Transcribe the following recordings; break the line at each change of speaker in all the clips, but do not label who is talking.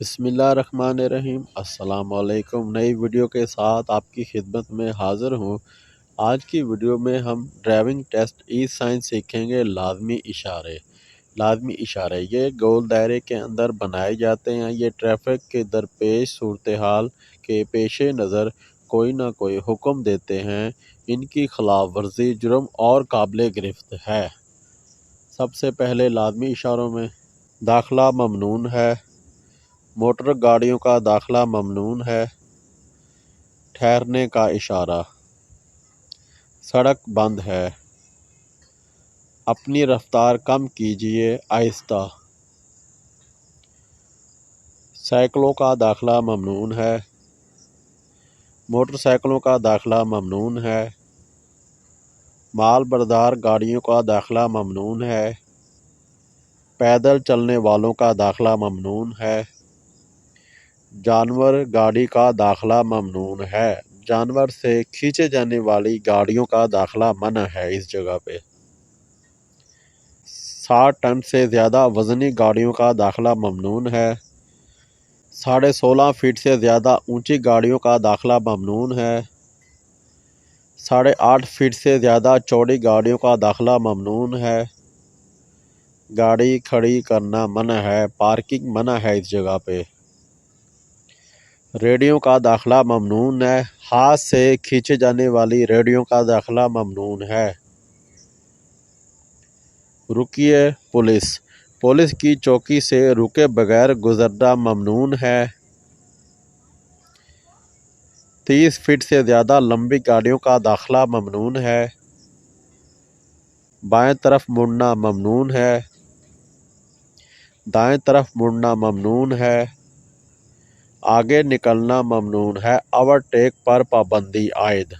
بسم اللہ الرحمن الرحیم۔ السلام علیکم۔ نئی ویڈیو کے ساتھ آپ کی خدمت میں حاضر ہوں۔ آج کی ویڈیو میں ہم ڈرائیونگ ٹیسٹ ای سائن سیکھیں گے۔ لازمی اشارے یہ گول دائرے کے اندر بنائے جاتے ہیں۔ یہ ٹریفک کے درپیش صورتحال کے پیش نظر کوئی نہ کوئی حکم دیتے ہیں۔ ان کی خلاف ورزی جرم اور قابل گرفت ہے۔ سب سے پہلے لازمی اشاروں میں داخلہ ممنوع ہے۔ موٹر گاڑیوں کا داخلہ ممنوع ہے۔ ٹھہرنے کا اشارہ، سڑک بند ہے۔ اپنی رفتار کم کیجیے، آہستہ۔ سائیکلوں کا داخلہ ممنوع ہے۔ موٹر سائیکلوں کا داخلہ ممنوع ہے۔ مال بردار گاڑیوں کا داخلہ ممنوع ہے۔ پیدل چلنے والوں کا داخلہ ممنوع ہے۔ جانور گاڑی کا داخلہ ممنوع ہے۔ جانور سے کھینچے جانے والی گاڑیوں کا داخلہ منع ہے۔ اس جگہ پہ 60 ٹن سے زیادہ وزنی گاڑیوں کا داخلہ ممنوع ہے۔ 16.5 فٹ سے زیادہ اونچی گاڑیوں کا داخلہ ممنوع ہے۔ 8.5 فٹ سے زیادہ چوڑی گاڑیوں کا داخلہ ممنوع ہے۔ گاڑی کھڑی کرنا منع ہے۔ پارکنگ منع ہے اس جگہ پہ۔ ریڑھیوں کا داخلہ ممنوع ہے۔ ہاتھ سے کھینچے جانے والی ریڑھیوں کا داخلہ ممنوع ہے۔ رکیے، پولیس کی چوکی سے رکے بغیر گزرنا ممنوع ہے۔ 30 فٹ سے زیادہ لمبی گاڑیوں کا داخلہ ممنوع ہے۔ بائیں طرف مڑنا ممنوع ہے۔ دائیں طرف مڑنا ممنوع ہے۔ آگے نکلنا ممنوع ہے۔ اوورٹیک پر پابندی عائد۔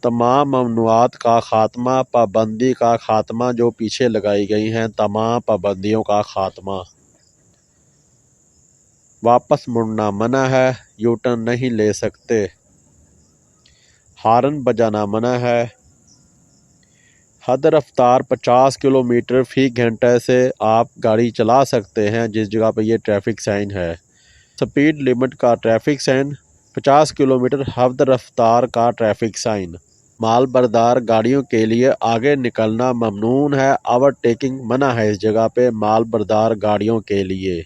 تمام ممنوعات کا خاتمہ، پابندی کا خاتمہ جو پیچھے لگائی گئی ہیں، تمام پابندیوں کا خاتمہ۔ واپس مڑنا منع ہے۔ یو ٹرن نہیں لے سکتے۔ ہارن بجانا منع ہے۔ حد رفتار 50 کلومیٹر فی گھنٹہ سے آپ گاڑی چلا سکتے ہیں، جس جگہ پہ یہ ٹریفک سائن ہے۔ سپیڈ لمٹ کا ٹریفک سائن، 50 کلومیٹر حد رفتار کا ٹریفک سائن۔ مال بردار گاڑیوں کے لیے آگے نکلنا ممنوع ہے۔ اوورٹیکنگ منع ہے اس جگہ پہ مال بردار گاڑیوں کے لیے۔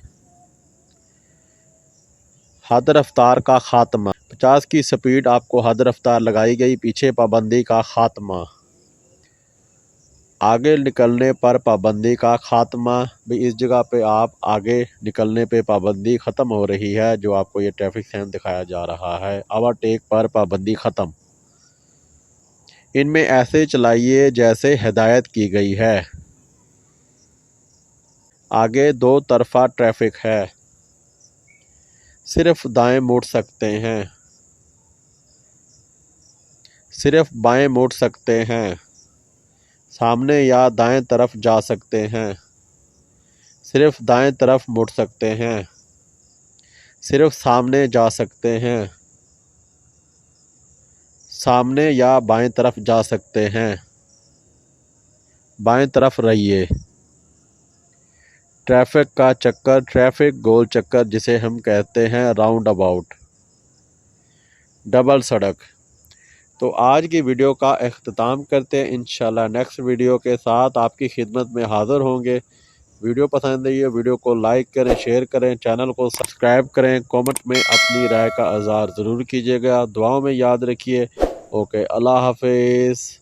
حد رفتار کا خاتمہ، 50 کی سپیڈ آپ کو حد رفتار لگائی گئی، پیچھے پابندی کا خاتمہ۔ آگے نکلنے پر پابندی کا خاتمہ بھی اس جگہ پہ آپ آگے نکلنے پہ پابندی ختم ہو رہی ہے، جو آپ کو یہ ٹریفک سائن دکھایا جا رہا ہے۔ اوورٹیک پر پابندی ختم۔ ان میں ایسے چلائیے جیسے ہدایت کی گئی ہے۔ آگے دو طرفہ ٹریفک ہے۔ صرف دائیں مڑ سکتے ہیں۔ صرف بائیں مڑ سکتے ہیں۔ سامنے یا دائیں طرف جا سکتے ہیں۔ صرف دائیں طرف مڑ سکتے ہیں۔ صرف سامنے جا سکتے ہیں۔ سامنے یا بائیں طرف جا سکتے ہیں۔ بائیں طرف رہیے۔ ٹریفک کا چکر، ٹریفک گول چکر جسے ہم کہتے ہیں راؤنڈ اباؤٹ۔ ڈبل سڑک۔ تو آج کی ویڈیو کا اختتام کرتے ہیں۔ انشاءاللہ نیکسٹ ویڈیو کے ساتھ آپ کی خدمت میں حاضر ہوں گے۔ ویڈیو پسند آئی ہے ویڈیو کو لائک کریں، شیئر کریں، چینل کو سبسکرائب کریں، کومنٹ میں اپنی رائے کا اظہار ضرور کیجیے گا۔ دعاؤں میں یاد رکھیے۔ اوکے، اللہ حافظ۔